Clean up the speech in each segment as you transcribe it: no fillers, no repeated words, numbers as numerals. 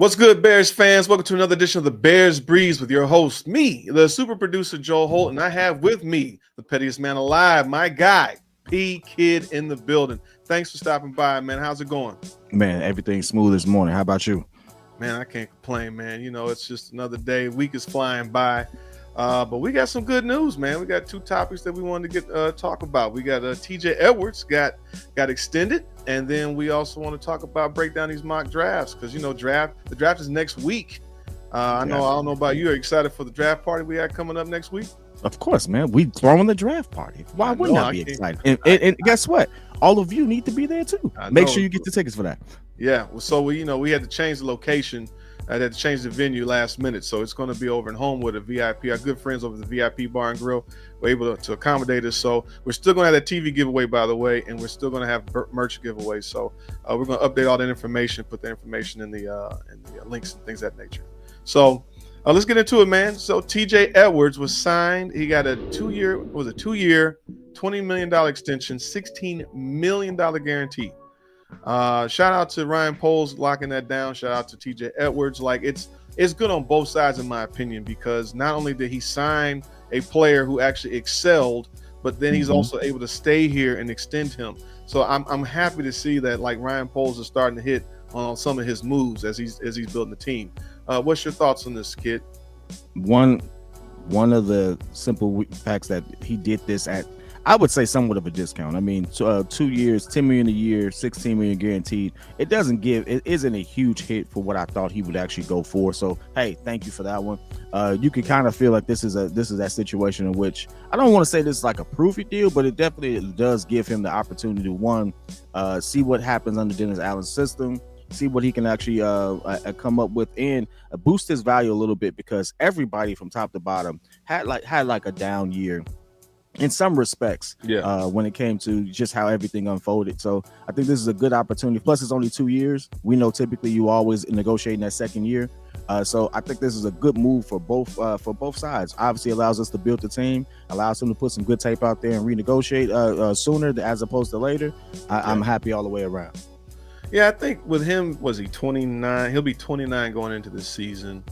What's good, Bears fans? Welcome to another edition of the Bears Breeze with your host, me, the super producer Joe Holt, and I have with me the pettiest man alive, my guy, P.Kidd in the building. Thanks for stopping by, man. How's it going? Man, everything's smooth this morning. How about you? Man, I can't complain, man. You know, it's just another day. Week is flying by. But we got some good news, man. We got two topics that we wanted to get talk about. We got TJ Edwards got extended, and then we also want to talk about break down these mock drafts because the draft is next week. I don't know about you. Are you excited for the draft party we got coming up next week? Of course, man. We throwing the draft party. Why wouldn't I be excited? And guess what? All of you need to be there too. Make sure you get the tickets for that. Yeah. Well, so we had to change the location. I had to change the venue last minute, so it's going to be over in Homewood, a VIP. Our good friends over the VIP Bar and Grill were able to accommodate us. So we're still going to have that TV giveaway, by the way, and we're still going to have merch giveaway. So we're going to update all that information, put the information in the links and things of that nature. So let's get into it, man. So TJ Edwards was signed. He got a two-year, $20 million extension, $16 million guarantee. Shout out to Ryan Poles locking that down. Shout out to TJ Edwards. Like it's good on both sides, in my opinion, because not only did he sign a player who actually excelled, but then he's also able to stay here and extend him. So I'm happy to see that like Ryan Poles is starting to hit on some of his moves as he's building the team. What's your thoughts on this, Kid? One of the simple facts that he did this at, I would say, somewhat of a discount. I mean, 2 years, $10 million a year, $16 million guaranteed. It isn't a huge hit for what I thought he would actually go for. So, hey, thank you for that one. You can kind of feel like this is that situation in which I don't want to say this is like a proofy deal, but it definitely does give him the opportunity to see what happens under Dennis Allen's system, see what he can actually come up with, and boost his value a little bit, because everybody from top to bottom had like a down year in some respects, when it came to just how everything unfolded. So I think this is a good opportunity. Plus, it's only 2 years. We know typically you always negotiate in that second year. So I think this is a good move for both sides. Obviously, allows us to build the team, allows him to put some good tape out there and renegotiate sooner as opposed to later. I'm happy all the way around. Yeah, I think with him, was he 29? He'll be 29 going into this season.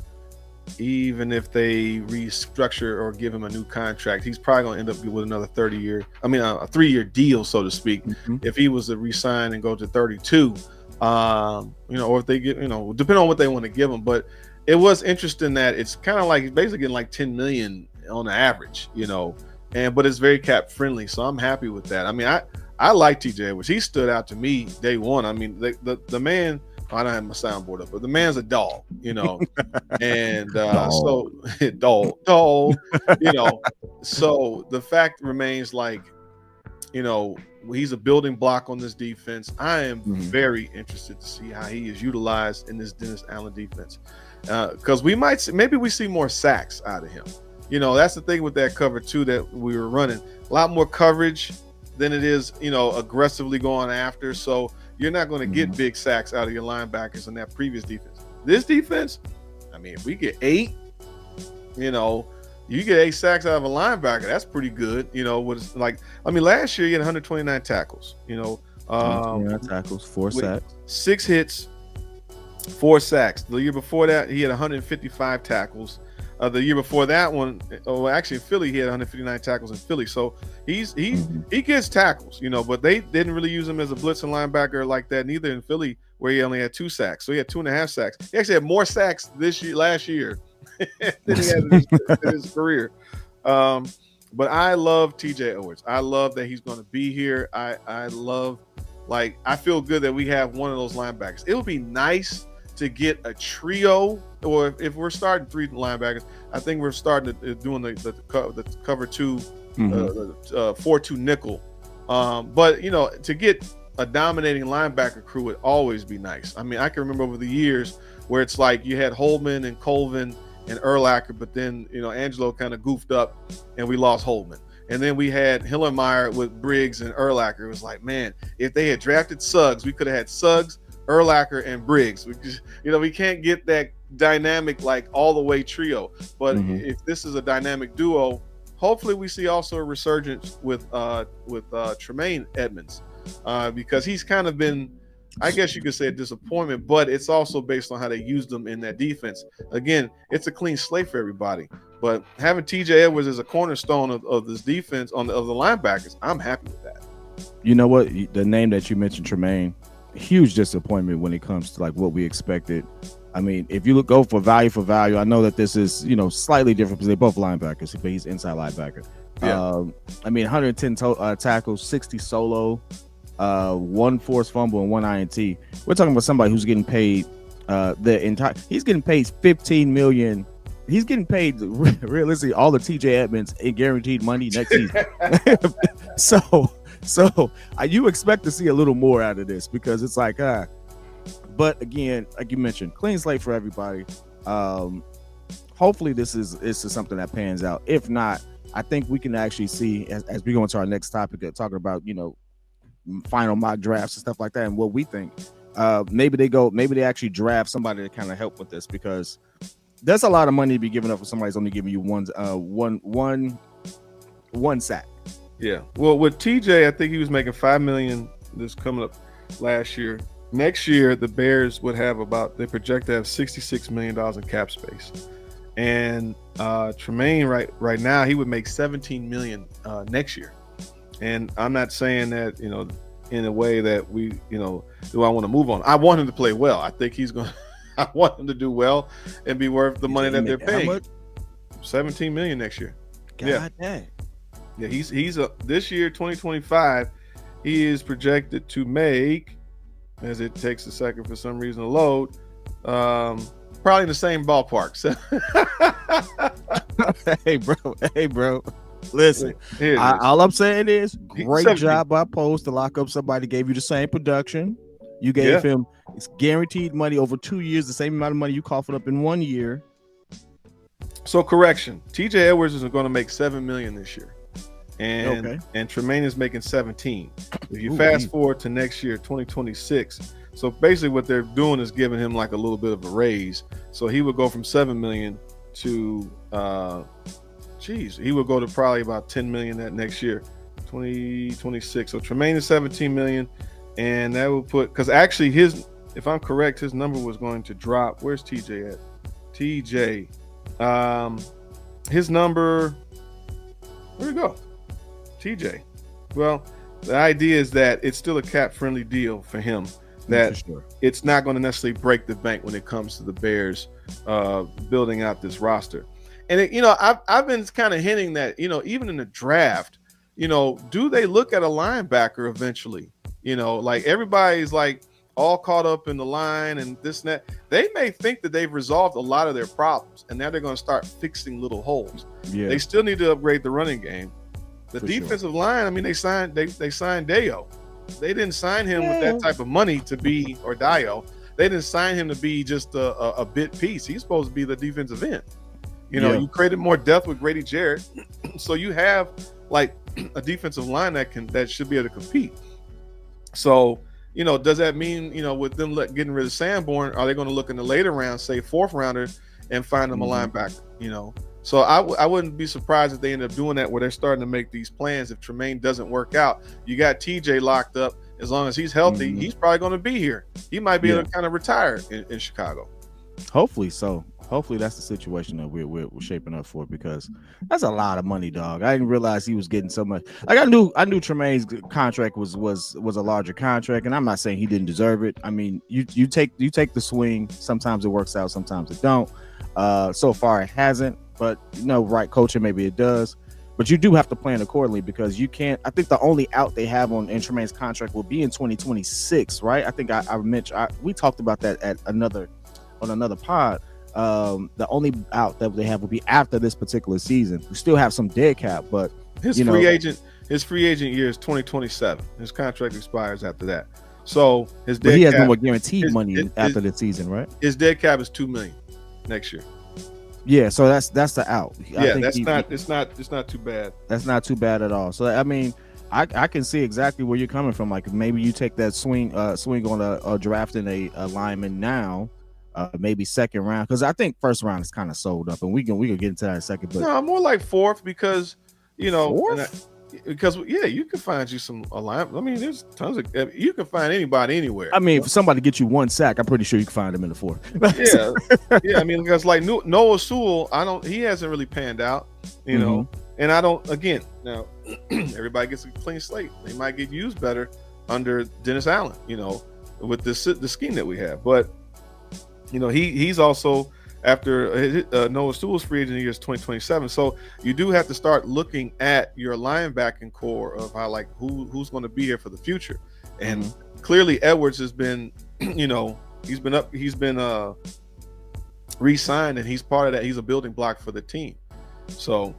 Even if they restructure or give him a new contract, he's probably going to end up with another a 3-year deal, so to speak. If he was to resign and go to 32, or if they get, depending on what they want to give him. But it was interesting that it's kind of like basically getting like 10 million on the average, but it's very cap friendly. So I'm happy with that. I mean, I like TJ Edwards. He stood out to me day one. I mean, the man. I don't have my soundboard up, but the man's a dog, and so dog, so the fact remains, like, he's a building block on this defense. I am very interested to see how he is utilized in this Dennis Allen defense, because maybe we see more sacks out of him. That's the thing with that cover two that we were running, a lot more coverage than it is, aggressively going after. So you're not going to get big sacks out of your linebackers in that previous defense. This defense, I mean, if we get 8, you get 8 sacks out of a linebacker, that's pretty good. Last year he had 129 tackles. 129 tackles, 4 sacks, 6 hits, 4 sacks. The year before that, he had 155 tackles. The year before that one, actually in Philly, he had 159 tackles in Philly. So he gets tackles, but they didn't really use him as a blitzing linebacker like that, neither in Philly, where he only had 2 sacks. So he had 2.5 sacks. He actually had more sacks last year than he had in his career. But I love TJ Edwards. I love that he's going to be here. I feel good that we have one of those linebackers. It would be nice to get a trio, or if we're starting 3 linebackers, I think we're starting doing the cover 2, 4-2 nickel. But to get a dominating linebacker crew would always be nice. I mean, I can remember over the years where it's like you had Holman and Colvin and Urlacher, but then Angelo kind of goofed up and we lost Holman. And then we had Hillenmeyer with Briggs and Urlacher. It was like, man, if they had drafted Suggs, we could have had Suggs, Urlacher, and Briggs. We can't get that dynamic, like, all the way trio. But if this is a dynamic duo, hopefully we see also a resurgence with Tremaine Edmonds, because he's kind of been I guess you could say a disappointment, but it's also based on how they used them in that defense. Again, it's a clean slate for everybody. But having TJ Edwards as a cornerstone of this defense of the linebackers, I'm happy with that. You know what? The name that you mentioned, Tremaine, huge disappointment when it comes to like what we expected. I mean, if you go for value, I know that this is, slightly different because they're both linebackers, but he's inside linebacker. Yeah. I mean, 110 tackles, 60 solo, 1 forced fumble, and 1 INT. We're talking about somebody who's getting paid he's getting paid $15 million. He's getting paid realistically all the TJ Edmonds in guaranteed money next season. So you expect to see a little more out of this because it's like, but again, like you mentioned, clean slate for everybody. Hopefully this is something that pans out. If not, I think we can actually see as we go into our next topic, talking about final mock drafts and stuff like that, and what we think. Maybe they actually draft somebody to kind of help with this because there's a lot of money to be given up for somebody's only giving you one sack. Yeah. Well, with TJ, I think he was making $5 million this coming up last year. Next year, the Bears would have they project to have $66 million in cap space. And Tremaine right now, he would make $17 million next year. And I'm not saying that, in a way that do I want to move on? I want him to play well. I think he's going to, I want him to do well and be worth the money that they're paying. $17 million next year. God dang. Yeah, he's this year, 2025, he is projected to make, as it takes a second for some reason to load, probably in the same ballpark. So hey bro. Listen, all I'm saying is great job by Post to lock up somebody, gave you the same production. You gave him guaranteed money over 2 years, the same amount of money you coughed up in 1 year. So correction, TJ Edwards is going to make $7 million this year. And Tremaine is making 17. If you fast forward to next year, 2026, so basically what they're doing is giving him like a little bit of a raise. So he would go from 7 million to he would go to probably about 10 million that next year, 2026. So Tremaine is 17 million, and that will put, because actually if I'm correct, his number was going to drop. Where's TJ at? TJ, his number, where'd it go? TJ. Well, the idea is that it's still a cap-friendly deal for him. That it's not going to necessarily break the bank when it comes to the Bears building out this roster. And I've been kind of hinting that even in the draft, do they look at a linebacker eventually? Like everybody's like all caught up in the line and this and that. They may think that they've resolved a lot of their problems, and now they're going to start fixing little holes. Yeah. They still need to upgrade the running game. The defensive line, I mean, they signed Dayo. They didn't sign him with that type of money to be, or Dio. They didn't sign him to be just a bit piece. He's supposed to be the defensive end. You created more depth with Grady Jarrett, so you have like a defensive line that should be able to compete. So, does that mean, with them getting rid of Sanborn, are they going to look in the later rounds, say fourth rounder, and find them a linebacker? So I wouldn't be surprised if they end up doing that, where they're starting to make these plans. If Tremaine doesn't work out, you got TJ locked up. As long as he's healthy, he's probably going to be here. He might be able to kind of retire in Chicago. Hopefully so. Hopefully that's the situation that we're shaping up for, because that's a lot of money, dog. I didn't realize he was getting so much. Like I knew Tremaine's contract was a larger contract, and I'm not saying he didn't deserve it. I mean, you take the swing. Sometimes it works out, sometimes it don't. So far it hasn't, but right coaching, maybe it does. But you do have to plan accordingly, because you can't. I think the only out they have in Tremaine's contract will be in 2026, right? I think I mentioned we talked about that on another pod. The only out that they have will be after this particular season. We still have some dead cap, but his free agent year is 2027. His contract expires after that. So he has no more guaranteed money after the season, right? His dead cap is $2 million next year. Yeah, so that's the out. It's not too bad. That's not too bad at all. So I mean, I can see exactly where you're coming from. Like maybe you take that swing on drafting a lineman now. Maybe second round, because I think first round is kind of sold up, and we can get into that in a second. But no, more like fourth, because fourth? because you can find you some alignment. I mean, there's tons of you can find anybody anywhere. I mean, for somebody to get you one sack, I'm pretty sure you can find him in the fourth. Yeah. I mean, because like Noah Sewell, he hasn't really panned out, you know, and I don't. Again, now everybody gets a clean slate. They might get used better under Dennis Allen, you know, with the scheme that we have. But you know, he's also after Noah Sewell's free agent year is 2027. So you do have to start looking at your linebacking core of how like who's going to be here for the future. And clearly Edwards has been, you know, he's been re-signed, and he's part of that. He's a building block for the team. So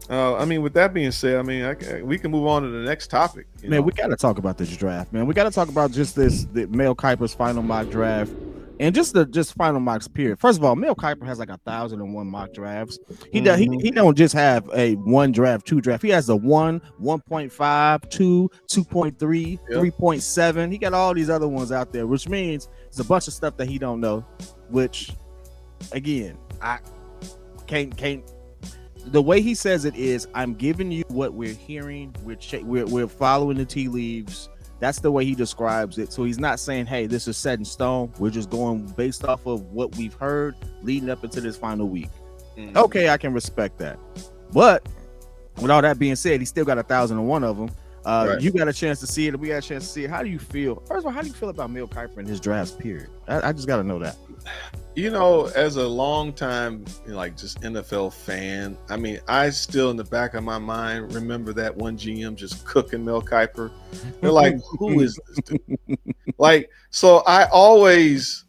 I mean, with that being said, I mean, we can move on to the next topic. Man, we got to talk about this draft, man. We got to talk about just the Mel Kiper's final mock draft. And just final mocks period. First of all, Mel Kiper has like 1,001 mock drafts. He don't just have a 1 draft, 2 draft. He has a 1, 1.5, 2, 2.3, 3.7. He got all these other ones out there, which means there's a bunch of stuff that he don't know. Which, again, I can't. The way he says it is, I'm giving you what we're hearing. We're following the tea leaves. That's the way he describes it. So he's not saying, hey, this is set in stone. We're just going based off of what we've heard leading up into this final week. Okay, I can respect that. But with all that being said, he still got 1,001 of them. Right. You got a chance to see it. We got a chance to see it. How do you feel? First of all, how do you feel about Mel Kiper and his drafts, period? I just got to know that. You know, as a long time, like just NFL fan, I mean, I still in the back of my mind remember that one GM just cooking Mel Kiper. They're like, who is this dude? Like, so I always,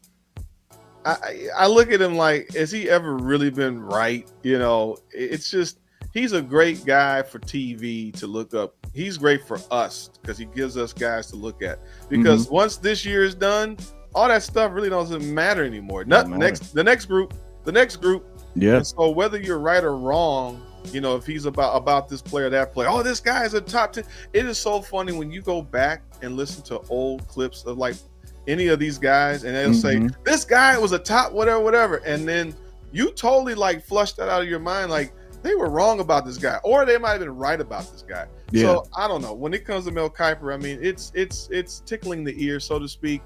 I look at him like, has he ever really been right? You know, it's just, he's a great guy for TV to look up. He's great for us because he gives us guys to look at. Because once this year is done, all that stuff really doesn't matter anymore. The next group. Yeah. And so whether you're right or wrong, you know, if he's about this player, that player, oh, this guy is a top 10. It is so funny when you go back and listen to old clips of like any of these guys, and they'll say this guy was a top whatever, and then you totally like flush that out of your mind, like they were wrong about this guy, or they might have been right about this guy. Yeah. So I don't know. When it comes to Mel Kiper, I mean, it's tickling the ear, so to speak.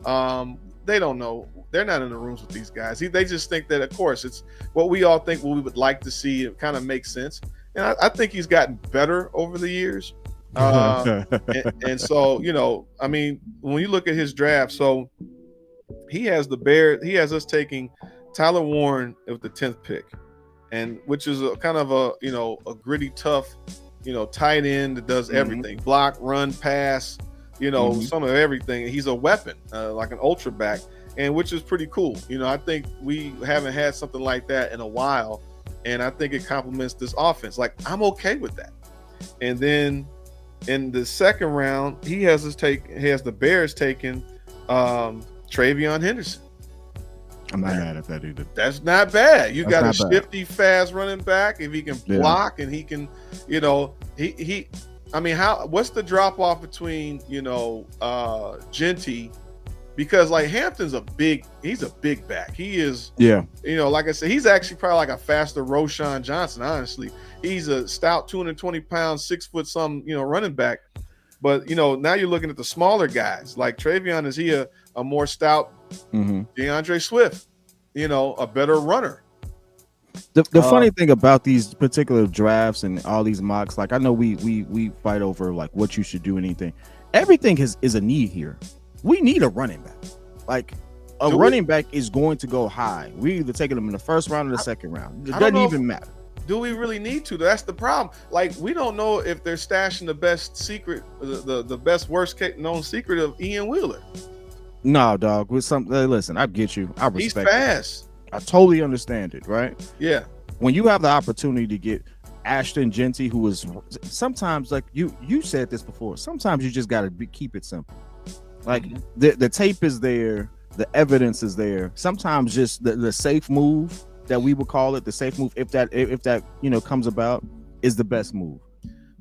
They don't know. They're not in the rooms with these guys. They just think that, of course, it's what we all think, what we would like to see. It kind of makes sense. And I think he's gotten better over the years. And so, you know, I mean, when you look at his draft, so he has us taking Tyler Warren with the 10th pick, and which is a kind of a gritty, tough, tight end that does everything, block, run, pass, some of everything. He's a weapon, like an ultra back, and which is pretty cool. I think we haven't had something like that in a while, and I think it complements this offense. Like, I'm okay with that. And then in the second round, he has the Bears taking Travion Henderson. I'm not mad at that either. That's not bad. You got a shifty, fast running back. If he can block and he can, what's the drop off between, Genty? Because like Hampton's he's a big back. He is, like I said, he's actually probably like a faster Roshan Johnson, honestly. He's a stout 220 pounds, 6 foot some, running back. But, now you're looking at the smaller guys. Like Travion, is he a more stout DeAndre Swift, a better runner? The funny thing about these particular drafts and all these mocks, like I know we fight over like what you should do, anything. Everything is a need here. We need a running back. Like a running back is going to go high. We either taking them in the first round or the second round. It doesn't even matter. Do we really need to? That's the problem. Like, we don't know if they're stashing the best secret, the best worst known secret of Ian Wheeler. No, dog. With listen, I get you. I respect. He's fast. I totally understand it. Right? Yeah. When you have the opportunity to get Ashton Genty, who is sometimes like you said this before. Sometimes you just got to keep it simple. Like the tape is there, the evidence is there. Sometimes just the safe move that we would call it, the safe move, if that comes about, is the best move.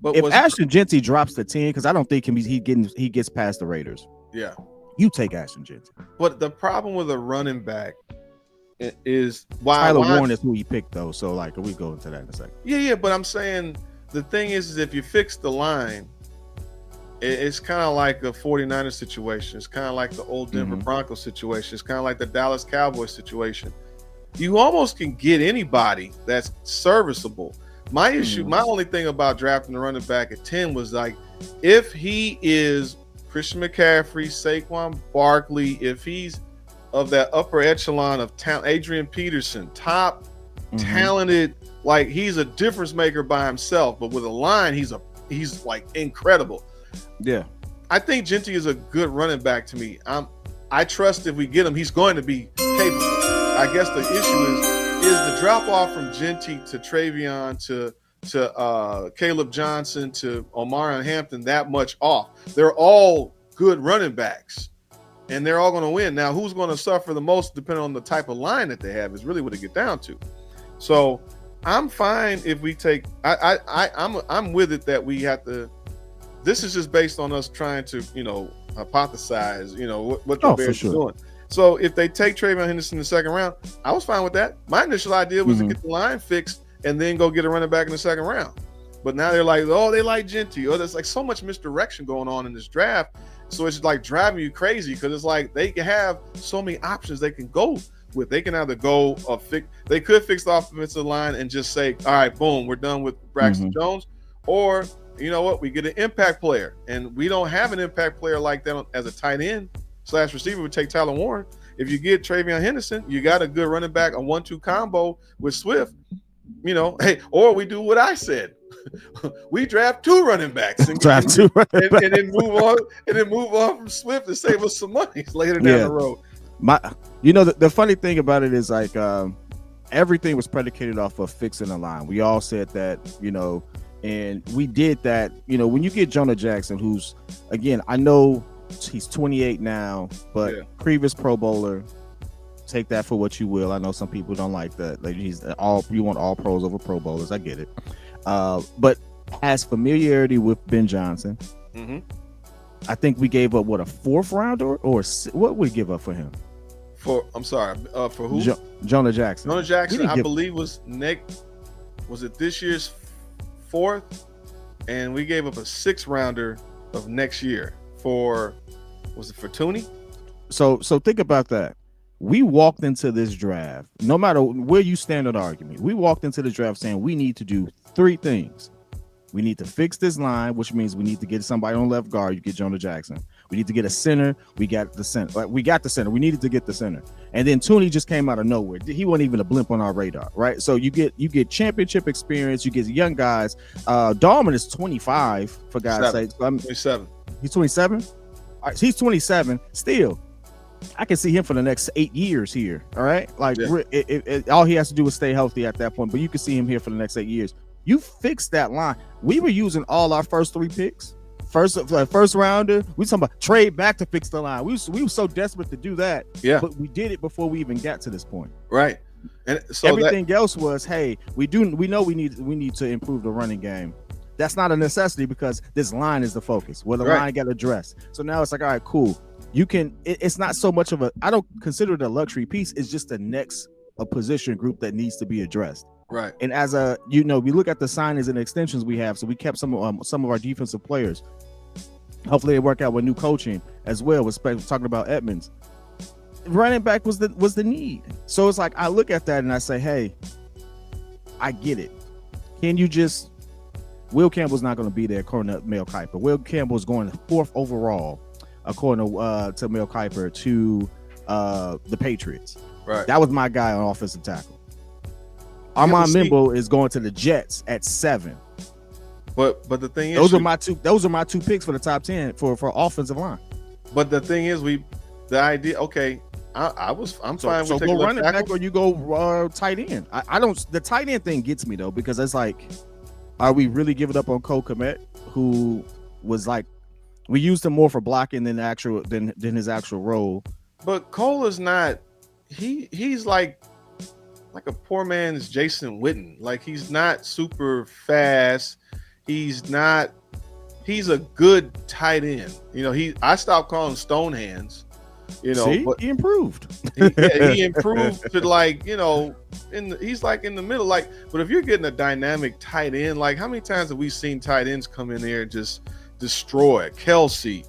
But if Ashton Genty drops to 10, because I don't think he gets past the Raiders. Yeah, you take Ashton Genty. But the problem with a running back is Tyler Warren is who he picked though. So like we go into that in a second. Yeah, but I'm saying the thing is if you fix the line, it's kind of like a 49ers situation. It's kind of like the old Denver Broncos situation. It's kind of like the Dallas Cowboys situation. You almost can get anybody that's serviceable. My issue, my only thing about drafting the running back at 10 was like, if he is Christian McCaffrey, Saquon Barkley, if he's of that upper echelon of talent, Adrian Peterson, top talented, like he's a difference maker by himself, but with a line, he's like incredible. Yeah. I think Genty is a good running back to me. I trust if we get him, he's going to be capable. I guess the issue is the drop off from Genty to Travion to Caleb Johnson to Omarion Hampton that much off. They're all good running backs, and they're all going to win. Now, who's going to suffer the most, depending on the type of line that they have, is really what it get down to. So, I'm fine if we take. I'm with it that we have to. This is just based on us trying to, hypothesize, what the Bears are doing. So if they take Travion Henderson in the second round, I was fine with that. My initial idea was to get the line fixed and then go get a running back in the second round. But now they're like, oh, they like Genty. Oh, there's like so much misdirection going on in this draft. So it's like driving you crazy because it's like they can have so many options they can go with. They can either go they could fix the offensive line and just say, all right, boom, we're done with Braxton Jones. Or, you know what, we get an impact player. And we don't have an impact player like that as a tight end / receiver. We take Tyler Warren. If you get Travion Henderson, you got a good running back, a 1-2 combo with Swift. Hey, or we do what I said. We draft 2 running backs and then move on from Swift to save us some money later down the road. The funny thing about it is like everything was predicated off of fixing the line. We all said that, and we did that. When you get Jonah Jackson, who's, again, I know he's 28 now, but previous Pro Bowler. Take that for what you will. I know some people don't like that. Like you want all pros over Pro Bowlers. I get it. But has familiarity with Ben Johnson. I think we gave up a 4th rounder or what we give up for him? For who? Jonah Jackson. Jonah Jackson, I believe was it this year's 4th? And we gave up a 6th rounder of next year for Tooney? So think about that. We walked into this draft, no matter where you stand on the argument, we walked into the draft saying we need to do 3 things. We need to fix this line, which means we need to get somebody on left guard. You get Jonah Jackson. We need to get a center. We got the center. We needed to get the center. And then Tooney just came out of nowhere. He wasn't even a blimp on our radar, right? So you get championship experience. You get young guys. Dahlman is 25, for God's sake. 27. He's 27? All right, so he's 27. Still, I can see him for the next 8 years here. All right. Like all he has to do is stay healthy at that point, but you can see him here for the next 8 years. You fix that line. We were using all our first 3 picks, first rounder. We talking about trade back to fix the line. We were so desperate to do that. Yeah. But we did it before we even got to this point. Right. And so everything else was, hey, we know we need to improve the running game. That's not a necessity because this line is the focus. Well, the line got addressed. So now it's like, all right, cool. It's not so much of I don't consider it a luxury piece. It's just the next position group that needs to be addressed. Right. And as we look at the signings and extensions we have. So we kept some of our defensive players. Hopefully they work out with new coaching as well. We're talking about Edmonds. Running back was the need. So it's like, I look at that and I say, hey, I get it. Can you just, Will Campbell's not going to be there according to Mel Kiper. Will Campbell's going 4th overall. According to Mel Kiper, to the Patriots. Right. That was my guy on offensive tackle. Armand Mimbo is going to the Jets at 7. But the thing is, those are my 2 picks for the top 10 for offensive line. But the thing is, the idea. Okay, I'm fine with go running back or you go tight end. I don't. The tight end thing gets me though, because it's like, are we really giving up on Cole Kmet, who was like, we used him more for blocking than his actual role. But Cole is not. He's like a poor man's Jason Witten. Like, he's not super fast. He's a good tight end. I stopped calling him stone hands See, but he improved. he improved to like, he's like in the middle. Like, but if you're getting a dynamic tight end, like how many times have we seen tight ends come in there and just destroy Kelsey?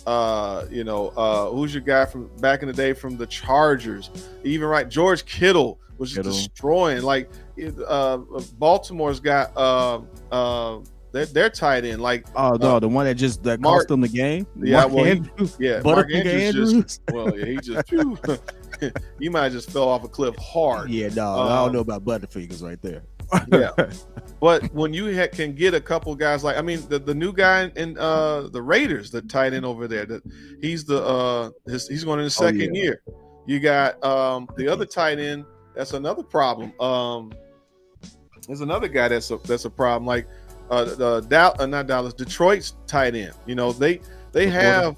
Who's your guy from back in the day from the Chargers? Even right, George Kittle was just destroying. Like, Baltimore's got their tight end. Like, no, the one that cost them the game. Yeah, Mark Andrews. He just he might have just fell off a cliff hard. Yeah, no, I don't know about Butterfingers right there. Yeah, but when you can get a couple guys like, I mean, the new guy in the Raiders, the tight end over there, that he's he's going in his second year. You got the other tight end. That's another problem. There's another guy that's a problem. Like not Dallas, Detroit's tight end. They have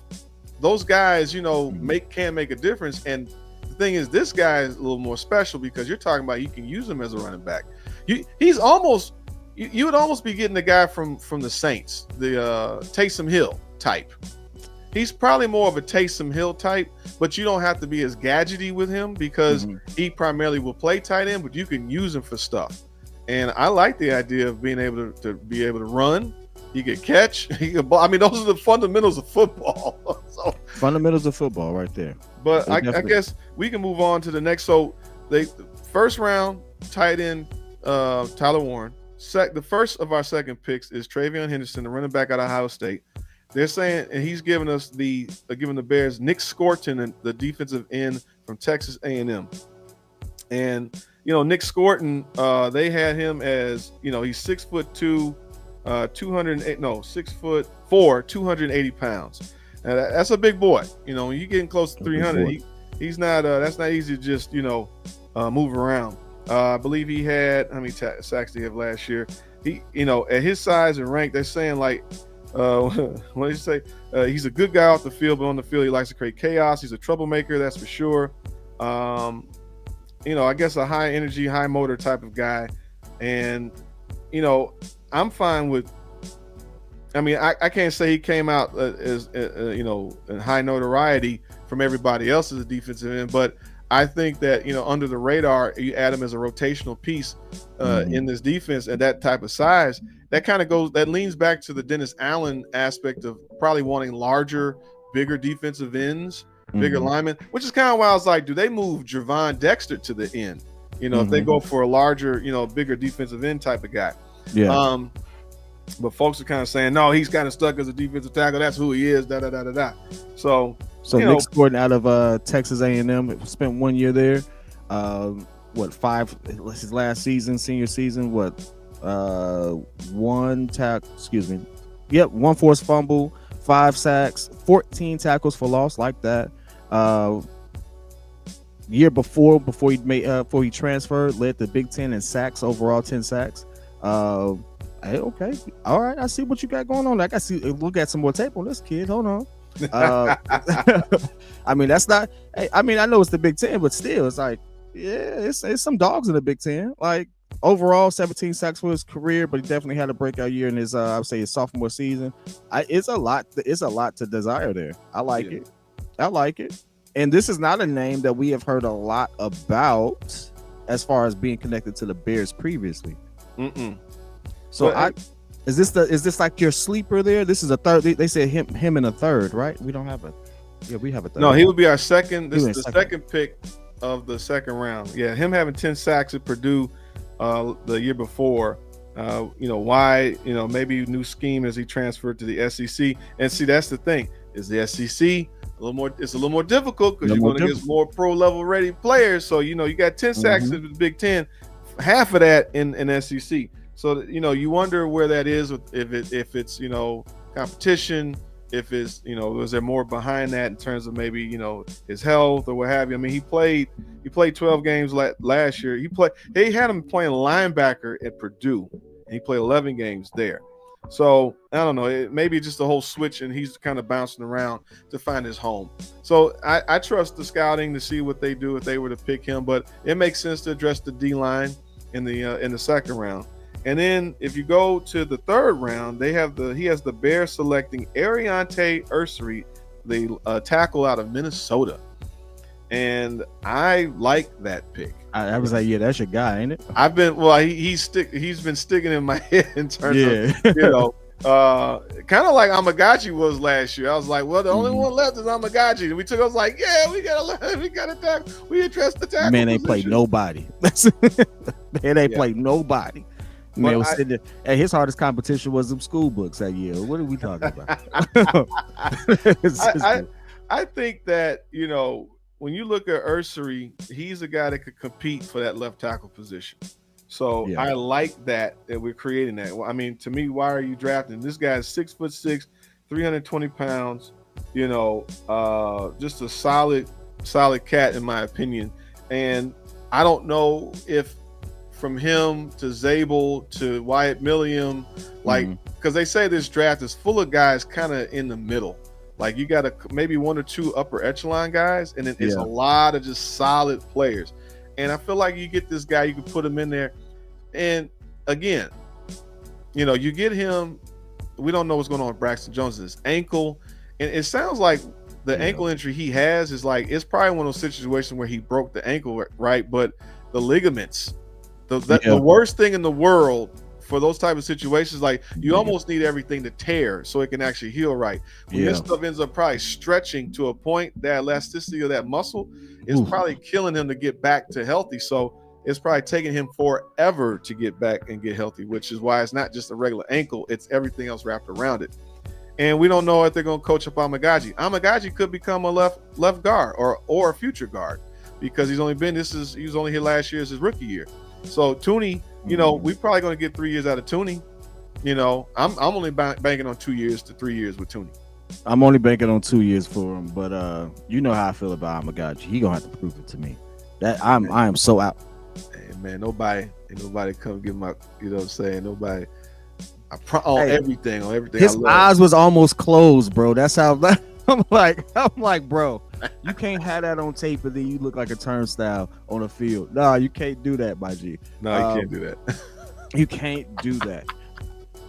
those guys. Can make a difference. And the thing is, this guy is a little more special because you're talking about you can use him as a running back. He's almost you would almost be getting the guy from the Saints, the Taysom Hill type. He's probably more of a Taysom Hill type, but you don't have to be as gadgety with him because he primarily will play tight end, but you can use him for stuff. And I like the idea of being able to run. He could catch. He could ball. I mean, those are the fundamentals of football. So, fundamentals of football right there. But I guess we can move on to the next. So first round tight end, Tyler Warren. The first of our second picks is Travion Henderson, the running back out of Ohio State. They're saying, and he's giving the Bears Nick Scorton, the defensive end from Texas A&M. And Nick Scorton, they had him as he's 6'2", 6'4", 280 pounds. Now that's a big boy. When you're getting close to 300, he's not. That's not easy to just move around. I believe he had, how many sacks did he have last year? He, at his size and rank, they're saying like, what did you say? He's a good guy off the field, but on the field he likes to create chaos. He's a troublemaker, that's for sure. I guess a high energy, high motor type of guy. And I'm fine with. I mean, I can't say he came out as in high notoriety from everybody else as a defensive end, but I think that under the radar, you add him as a rotational piece in this defense at that type of size. That leans back to the Dennis Allen aspect of probably wanting larger, bigger defensive ends, bigger linemen, which is kind of why I was like, do they move Javon Dexter to the end? If they go for a larger, bigger defensive end type of guy. Yeah. But folks are kind of saying, no, he's kind of stuck as a defensive tackle. That's who he is. So Nick Scorton out of Texas A&M spent 1 year there. His last season, senior season, one forced fumble, 5 sacks, 14 tackles for loss, like that. Year before he transferred, led the Big Ten in sacks overall, 10 sacks. Hey, okay, all right, I see what you got going on. I see. Look at some more tape on this kid. Hold on. I mean, that's not. I mean, I know it's the Big Ten, but still, it's like, yeah, it's some dogs in the Big Ten. Like overall, 17 sacks for his career, but he definitely had a breakout year in his, I would say, his sophomore season. It's a lot. It's a lot to desire there. I like it. I like it. And this is not a name that we have heard a lot about as far as being connected to the Bears previously. So is this like your sleeper there? This is a third. They said him in a third, right? We don't have a. Yeah, we have a third. No, he would be our second. This is the second pick of the second round. Yeah, him having 10 sacks at Purdue the year before. Why? Maybe new scheme as he transferred to the SEC. And see, that's the thing. Is the SEC a little more? It's a little more difficult because you're going to get more pro level ready players. So you got 10 sacks in the Big Ten, half of that in SEC. So you wonder where that is, if it's competition, if it's was there more behind that in terms of maybe his health or what have you. I mean, he played 12 games last year. They had him playing linebacker at Purdue, and he played 11 games there. So I don't know, maybe just a whole switch, and he's kind of bouncing around to find his home. So I trust the scouting to see what they do if they were to pick him, but it makes sense to address the D line in the second round. And then if you go to the third round, he has the Bears selecting Ariante Ursery, the tackle out of Minnesota. and I like that pick. I was like, yeah, that's your guy, ain't it? I've been he's been sticking in my head in terms of kind of like Amagachi was last year. I was like, well, the only one left is Amagachi, and I was like, yeah, we gotta tackle. We address the tackle. Man, they played nobody. Man, they played nobody. Man was sitting there, and his hardest competition was them school books that year. What are we talking about? I think that, when you look at Ursary, he's a guy that could compete for that left tackle position. So I like that we're creating that. I mean, to me, why are you drafting this guy? Is 6'6", 320 pounds. Just a solid cat in my opinion. And I don't know if from him to Zabel to Wyatt Milliam, because they say this draft is full of guys kind of in the middle. Like you got maybe one or two upper echelon guys, and then it's a lot of just solid players. And I feel like you get this guy, you can put him in there. And again, you get him. We don't know what's going on with Braxton Jones' ankle, and it sounds like the ankle injury he has is it's probably one of those situations where he broke the ankle, right? But the ligaments, the worst thing in the world for those type of situations, you almost need everything to tear so it can actually heal right. When this stuff ends up probably stretching to a point, that elasticity of that muscle is probably killing him to get back to healthy. So it's probably taking him forever to get back and get healthy, which is why it's not just a regular ankle, it's everything else wrapped around it. And we don't know if they're going to coach up Amagachi. Amagachi could become a left guard or a future guard, because he was only here last year as his rookie year. So Tooney, we're probably going to get 3 years out of Tooney. I'm only banking on 2 years to 3 years with Tooney. I'm only banking on 2 years for him, but you know how I feel about Amagachi. He gonna have to prove it to me. That I am so out. Hey, man, nobody come get my, nobody. Everything. His eyes was almost closed, bro. That's how I'm like, bro, you can't have that on tape and then you look like a turnstile on a field. No, you can't do that, my G. No, you can't do that. You can't do that.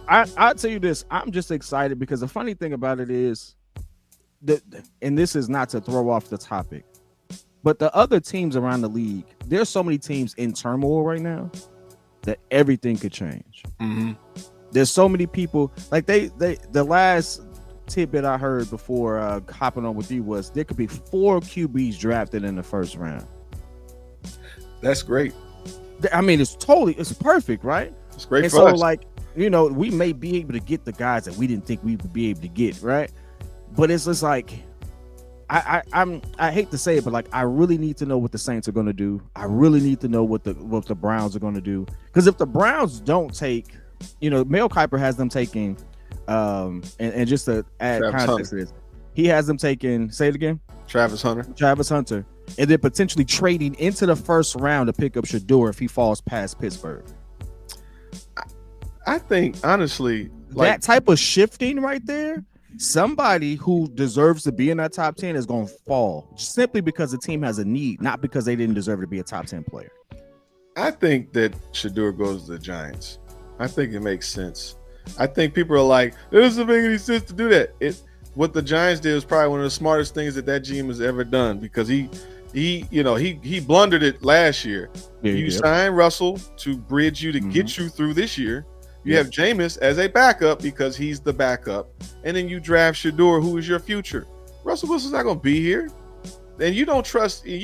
I'll tell you this. I'm just excited because the funny thing about it is that, and this is not to throw off the topic, but the other teams around the league, there's so many teams in turmoil right now that everything could change. Mm-hmm. There's so many people, like the last tidbit I heard before hopping on with you was there could be 4 QBs drafted in the first round. That's great. I mean, it's perfect, right? It's great and for so us. We may be able to get the guys that we didn't think we would be able to get, right? But it's just like I hate to say it, but I really need to know what the Saints are going to do. I really need to know what the Browns are going to do, because if the Browns don't take, Mel Kiper has them taking, and just to add Travis context to this, he has them taking. Say it again. Travis Hunter, and then potentially trading into the first round to pick up Shador if he falls past Pittsburgh. I think honestly, that type of shifting right there, somebody who deserves to be in that top 10 is going to fall simply because the team has a need, not because they didn't deserve to be a top 10 player. I think that Shador goes to the Giants. I think it makes sense. I think people are like, it doesn't make any sense to do that. What the Giants did was probably one of the smartest things that GM has ever done, because he blundered it last year. You signed Russell to bridge you to get you through this year. You have Jameis as a backup because he's the backup, and then you draft Shador, who is your future. Russell Wilson's not going to be here, and you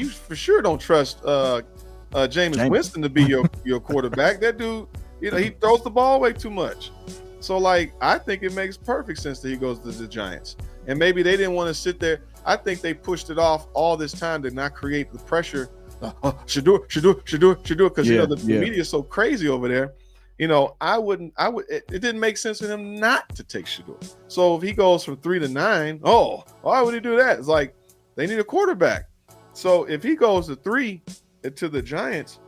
for sure don't trust Jameis Winston to be your quarterback. That dude, he throws the ball away too much. So I think it makes perfect sense that he goes to the Giants. And maybe they didn't want to sit there. I think they pushed it off all this time to not create the pressure. Shador, because the media is so crazy over there. It didn't make sense for him not to take Shador. So if he goes from 3 to 9, why would he do that? It's like they need a quarterback. So if he goes to 3 to the Giants,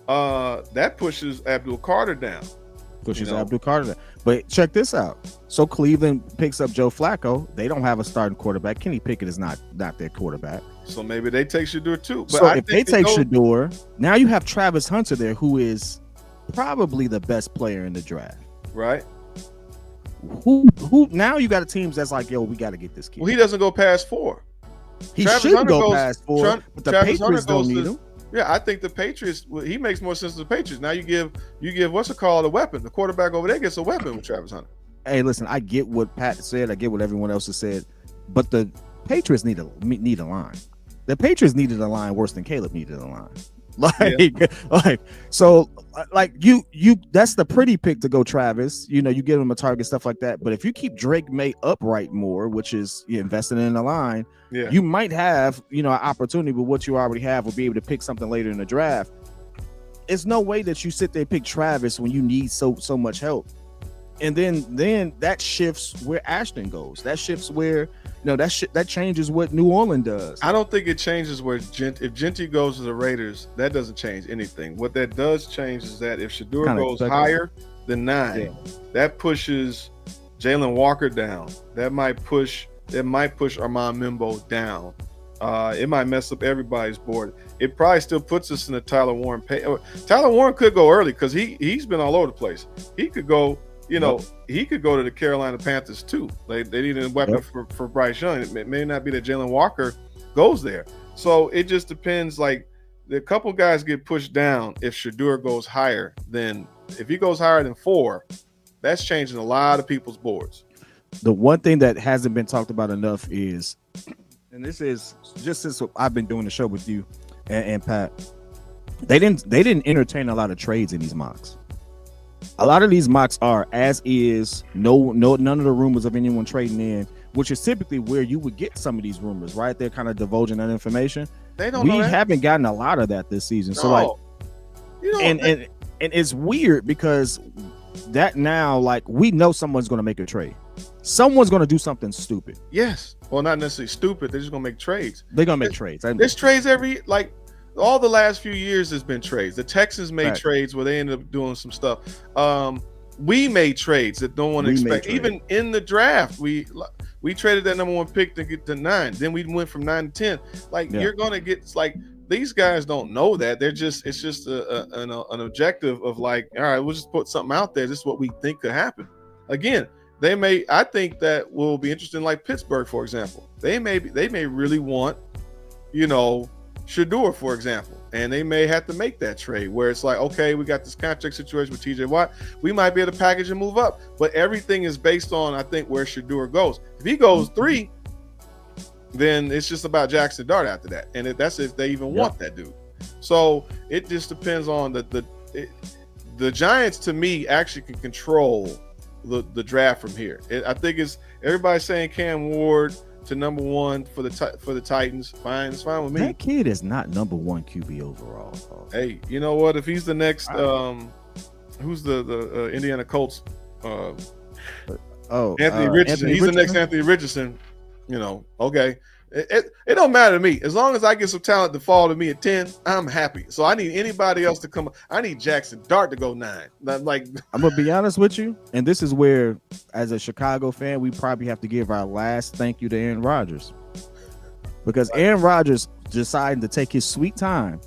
that pushes Abdul Carter down. Abdul Carter. But check this out. So Cleveland picks up Joe Flacco. They don't have a starting quarterback. Kenny Pickett is not their quarterback. So maybe they take Shador too. But so if they take Shador, now you have Travis Hunter there, who is probably the best player in the draft. Right. Who now you got a team that's like, yo, we got to get this kid. Well, he doesn't go past 4. He Travis shouldn't Hunter go goes. past 4, but the Travis Hunter Patriots don't goes need to. him. Yeah, I think the Patriots. He makes more sense to the Patriots. Now you give what's it called, a weapon. The quarterback over there gets a weapon with Travis Hunter. Hey, listen, I get what Pat said. I get what everyone else has said, but the Patriots need a line. The Patriots needed a line worse than Caleb needed a line. Like you that's the pretty pick to go Travis. You give him a target, stuff like that. But if you keep Drake May upright more, which is you investing in the line, you might have an opportunity with what you already have, will be able to pick something later in the draft. It's no way that you sit there and pick Travis when you need so much help. And then that shifts where Ashton goes. That shifts where that changes what New Orleans does. I don't think it changes where if Genty goes to the Raiders, that doesn't change anything. What that does change is that if Shedeur goes higher than 9, that pushes Jalen Walker down. That might push Armand Mimbo down. It might mess up everybody's board. It probably still puts us in the Tyler Warren Tyler Warren could go early because he's been all over the place. He could go. He could go to the Carolina Panthers too. They need a weapon for Bryce Young. It may not be that Jalen Walker goes there. So it just depends. Like the couple guys get pushed down if Shedeur goes higher. Then if he goes higher than 4, that's changing a lot of people's boards. The one thing that hasn't been talked about enough is, and this is just since I've been doing the show with you and Pat, they didn't entertain a lot of trades in these mocks. A lot of these mocks are as is, none of the rumors of anyone trading in, which is typically where you would get some of these rumors, right? They're kind of divulging that information. We haven't gotten a lot of that this season. No. So and it's weird because that now, like, we know someone's going to make a trade. Someone's going to do something stupid. Yes. Well, not necessarily stupid. They're just going to make trades. They're going to make trades. There's trades all the last few years has been trades. The Texans made trades where they ended up doing some stuff. We made trades that no one expected. Even in the draft, we traded that number 1 pick to get to 9. Then we went from 9 to 10. You're gonna get these guys don't know that. It's just an objective of all right, we'll just put something out there. This is what we think could happen. Again, I think that will be interesting. Like Pittsburgh, for example, they may really want, Shedeur, for example, and they may have to make that trade where it's like, okay, we got this contract situation with TJ Watt. We might be able to package and move up, but everything is based on, I think, where Shedeur goes. If he goes 3, then it's just about Jackson Dart after that, and that's if they even want that dude. So it just depends on the Giants. To me, actually can control the draft from here. I think it's everybody saying Cam Ward to number 1 for the Titans. Fine, it's fine with me. That kid is not number 1 QB overall. Hey, you know what? If he's the next, who's the Indiana Colts? Anthony Richardson. He's the next Anthony Richardson. Okay. It don't matter to me. As long as I get some talent to fall to me at 10, I'm happy. So I need anybody else to come. I need Jackson Dart to go 9. I'm gonna be honest with you, and this is where, as a Chicago fan, we probably have to give our last thank you to Aaron Rodgers, because Aaron Rodgers deciding to take his sweet time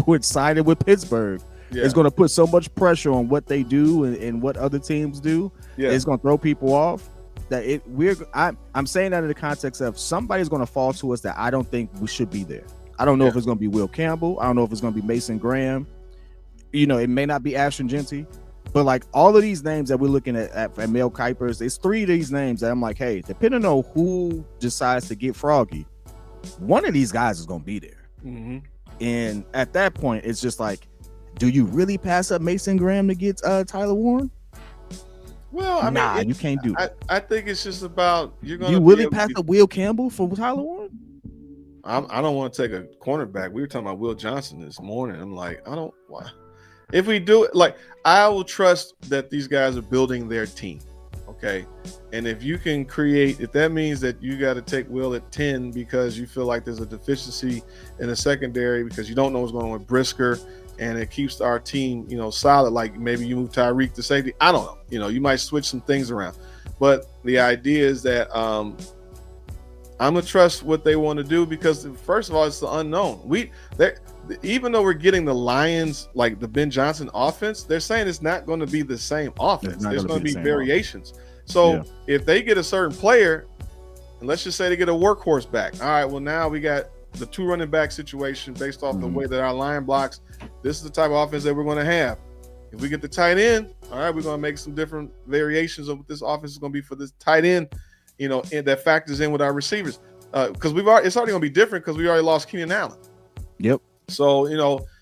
with signing with Pittsburgh is going to put so much pressure on what they do and what other teams do. It's going to throw people off. I'm saying that in the context of somebody's going to fall to us that I don't think we should be there. I don't know if it's going to be Will Campbell. I don't know if it's going to be Mason Graham. It may not be Ashton Genty, but all of these names that we're looking at Mel Kipers, there's 3 of these names that I'm like, hey, depending on who decides to get Froggy, one of these guys is going to be there. Mm-hmm. And at that point, it's just like, do you really pass up Mason Graham to get Tyler Warren? Well, you can't do that. I think it's just about you really pass up Will Campbell for Tyler Warren? I don't want to take a cornerback. We were talking about Will Johnson this morning. I'm like, I don't. Why? If we do it, I will trust that these guys are building their team. Okay, and if you can if that means that you got to take Will at 10 because you feel like there's a deficiency in the secondary because you don't know what's going on with Brisker, and it keeps our team, solid. Like maybe you move Tyreek to safety. I don't know. You might switch some things around. But the idea is that I'm gonna trust what they want to do because first of all, it's the unknown. Even though we're getting the Lions, like the Ben Johnson offense, they're saying it's not going to be the same offense. There's going to be variations. So if they get a certain player, and let's just say they get a workhorse back. All right, well, now we got the 2 running back situation based off the way that our line blocks. This is the type of offense that we're going to have. If we get the tight end, all right, we're going to make some different variations of what this offense is going to be for this tight end, and that factors in with our receivers. Because it's already going to be different because we already lost Keenan Allen. Yep. So,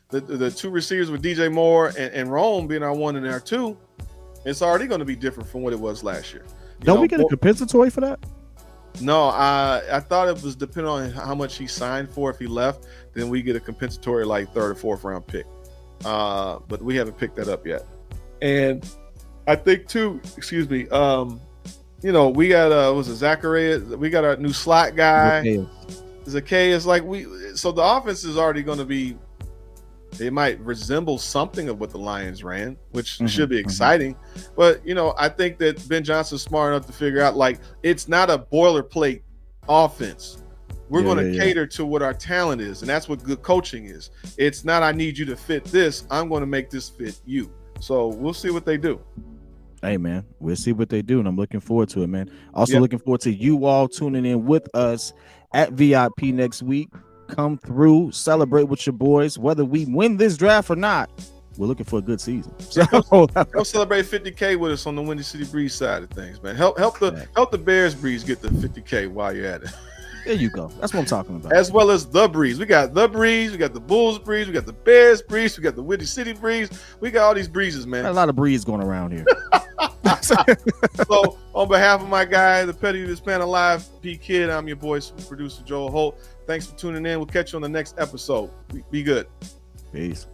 the 2 receivers with DJ Moore and Rome being our 1 and our 2, it's already going to be different from what it was last year. Don't we get a compensatory for that? No, I thought it was depending on how much he signed for. If he left, then we get a compensatory like 3rd or 4th round pick. But we haven't picked that up yet. And I think too, we got Zacharias, we got our new slot guy. Zacchaeus, so the offense is already going to be, they might resemble something of what the Lions ran, which should be exciting. But, I think that Ben Johnson's smart enough to figure out, it's not a boilerplate offense. We're going to cater to what our talent is, and that's what good coaching is. It's not, I need you to fit this. I'm going to make this fit you. So we'll see what they do. Hey, man, we'll see what they do, and I'm looking forward to it, man. Also looking forward to you all tuning in with us at VIP next week. Come through, celebrate with your boys, whether we win this draft or not. We're looking for a good season. So go celebrate 50K with us on the Windy City Breeze side of things, man. Help the Bears Breeze get the 50K while you're at it. There you go. That's what I'm talking about. As well as the Breeze. We got the Breeze, we got the Bulls Breeze, we got the Bears Breeze, we got the Windy City Breeze. We got all these breezes, man. A lot of breeze going around here. So on behalf of my guy, the Pettiest Man Alive, P.Kidd, I'm your boy, Super Producer Joel Holt. Thanks for tuning in. We'll catch you on the next episode. Be good. Peace.